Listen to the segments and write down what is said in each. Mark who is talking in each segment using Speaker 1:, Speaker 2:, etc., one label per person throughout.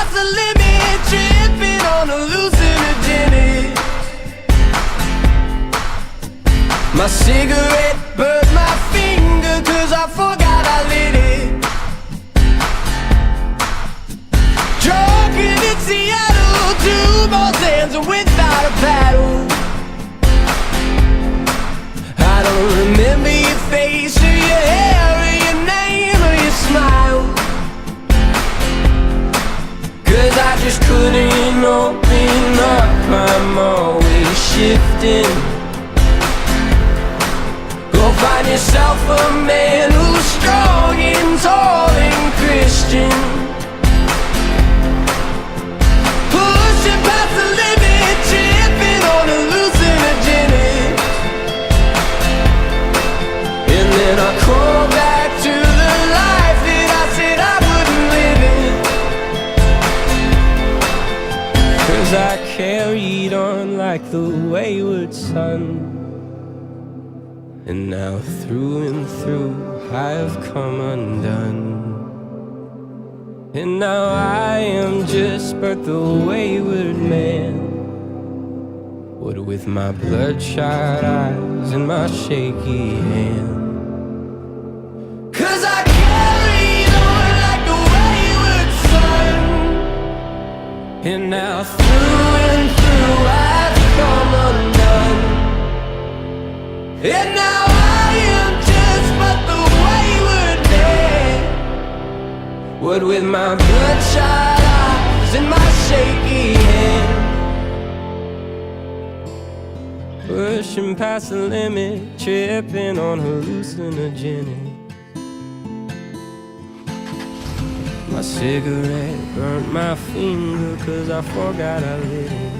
Speaker 1: past the limit, tripping on hallucinogenics. My cigarette burned my finger 'cause I forgot I lit it. Drunken in Seattle, 2 more sands without a paddle. I don't remember your face or your hair or your name or your smile, 'cause I just couldn't open up, I'm always shifting. Go find yourself a man who's strong and tall and Christian, pushing past the limit, tripping on hallucinogenics. And then I crawl back to the life that I said I wouldn't live in, 'cause I carried on like the wayward son. And now through and through I have come undone. And now I am just but the wayward man, what with my bloodshot eyes and my shaky hand. 'Cause I carried on like the wayward son. And now through and through I've come undone. And now I am just but the wayward man, what with my bloodshot eyes and my shaky hand. Pushing past the limit, tripping on hallucinogenics. My cigarette burnt my finger 'cause I forgot I lit it.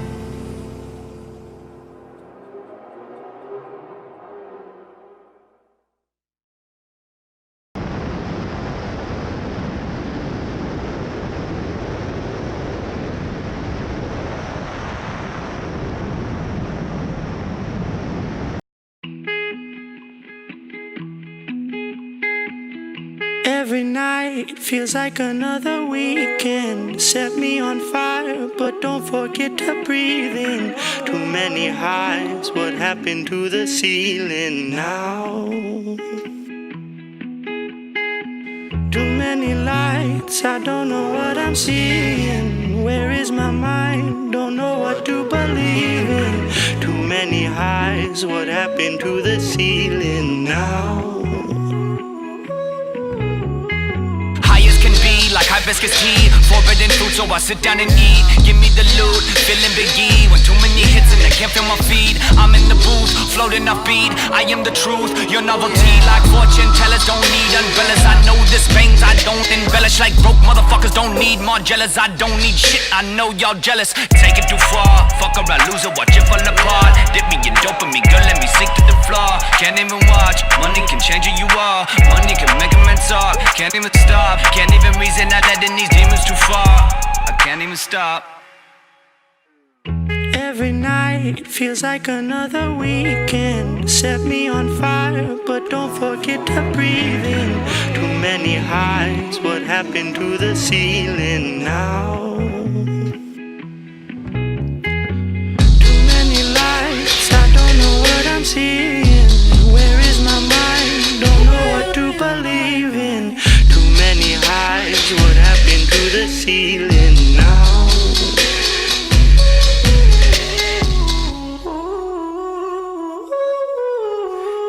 Speaker 2: Every night feels like another weekend. Set me on fire, but don't forget to breathe in. Too many highs, what happened to the ceiling now? Too many lights, I don't know what I'm seeing. Where is my mind? Don't know what to believe in. Too many highs, what happened to the ceiling now?
Speaker 3: Like hibiscus tea, forbidden fruit, so I sit down and eat. Give me the loot, feeling Big E. When too many hits and I can't feel my feet. I'm in the booth, floating off beat. I am the truth, your novelty. Like fortune tellers, don't need umbrellas. I know this bangs, I don't embellish. Like broke motherfuckers, don't need more jealous. I don't need shit, I know y'all jealous. Take it too far, fuck her, I lose her, watch it fall apart. Dip me in dopamine, girl, let me sink to the floor. Can't even watch, money can change who you are. Money can make a man talk, can't even stop. Can't even reason not letting these demons too far. I can't even stop.
Speaker 2: Every night feels like another weekend. Set me on fire, but don't forget to breathe in. Too many highs, what happened to the ceiling now? Too many lights, I don't know what I'm seeing. Where is my mind? Don't know what to believe in. Too many highs, what happened to the ceiling now?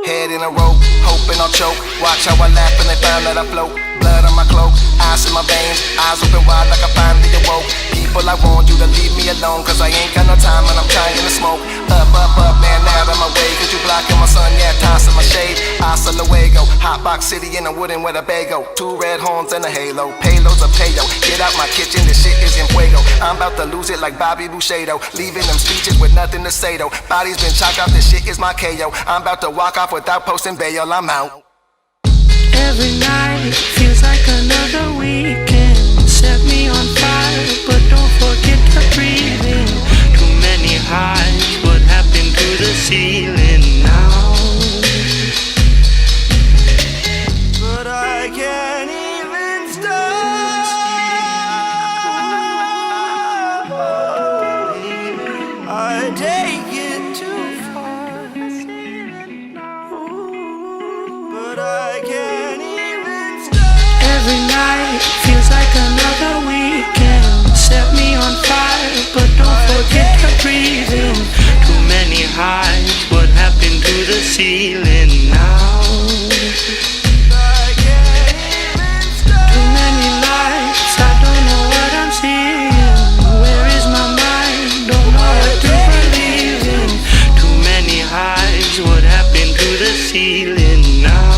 Speaker 4: Head in a rope, hoping I'll choke. Watch how I laugh and they found that I float. Blood on my cloak, ice in my veins, eyes open wide like I finally awoke. People, I want you to leave me alone, 'cause I ain't got no time and I'm trying to smoke. Up, man, out of my way, 'cause you blocking my sun, yeah, tossing my shade. Hasta luego, hot box city in the wooden with a bago. 2 red horns and a halo, payloads of payo. Get out my kitchen, this shit is in fuego. I'm about to lose it like Bobby Bouchedo, leaving them speeches with nothing to say though. Body's been chopped off, this shit is my KO. I'm about to walk off without posting bail, I'm out.
Speaker 2: Every night feels like another weekend. Set me on fire, but don't forget to breathe in. Too many highs, what happened to the ceiling now? But I can't even stop. every night feels like another weekend. Set me on fire, but don't forget to breathe in. Too many highs, what happened to the ceiling now? Too many lights, I don't know what I'm seeing. Where is my mind? Don't know what to believe in. Too many highs, what happened to the ceiling now?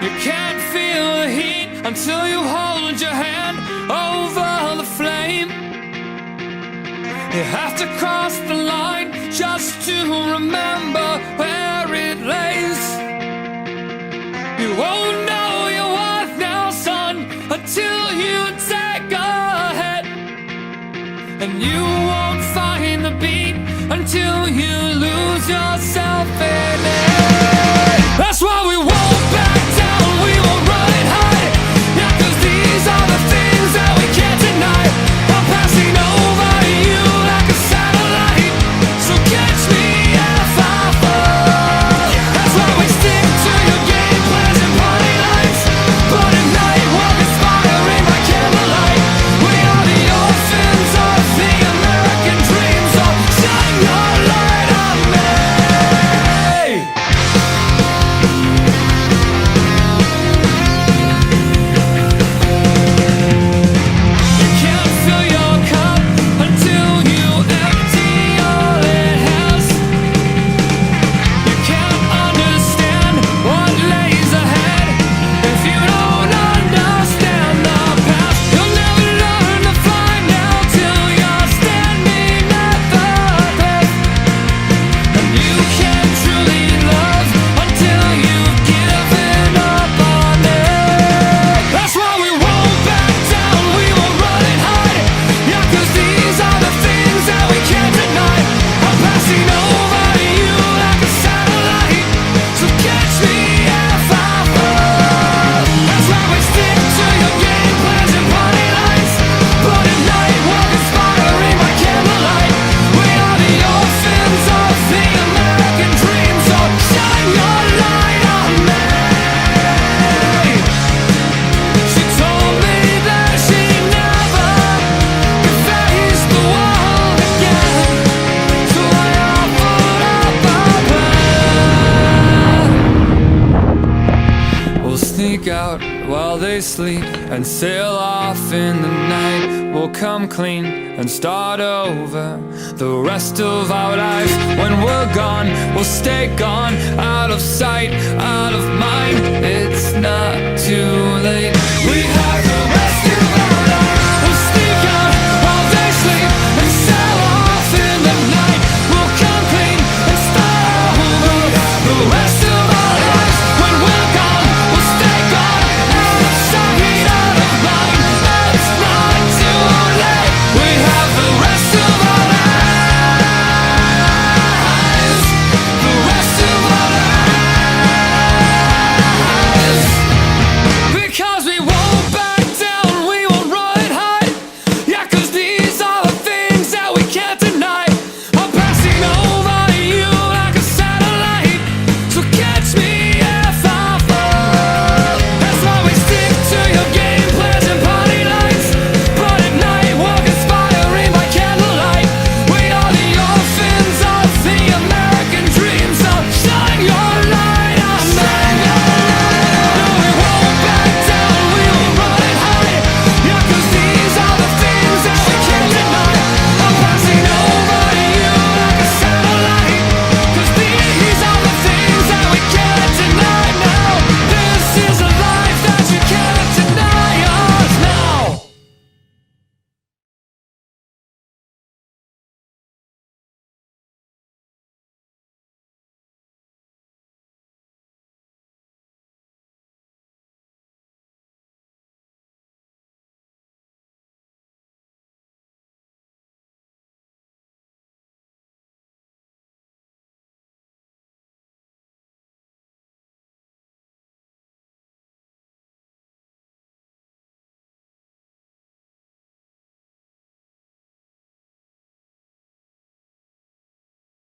Speaker 1: You can't feel the heat until you hold your hand over the flame. You have to cross the line just to remember where it lays. You won't know your worth now, son, until you take a hit. And you won't find the beat until you lose yourself in it. That's why we won't back down, we won't run and hide. Yeah, 'cause these are the things that we can't deny. I'm passing over you like a satellite, so catch me if I fall. That's why we stick to your game plans and party lights. But at night we're inspiring by candlelight. We are the orphans of the American dream, so shine your light on me. You can't fill your cup until you empty all it has. You can't understand what lays ahead if you don't understand the past. You'll never learn to fly now till you're standing at the base. And you can't truly love until you've given up on it. That's why we won't back down, we won't run and hide. Yeah, 'cause these are the things that we can't deny. I'm passing over you like a satellite, so catch me if I fall. That's why we stick to your game plans and party lights. But at night we're inspiring by candlelight. We are the orphans of the American dream, so shine your light on me. She told me that she never could face the world again, so I offered up a prayer. We'll sneak out while they sleep and sail off in the night. We'll come clean and start over the rest of our life. When we're gone, we'll stay gone, out of sight, out of mind. It's not too late. We have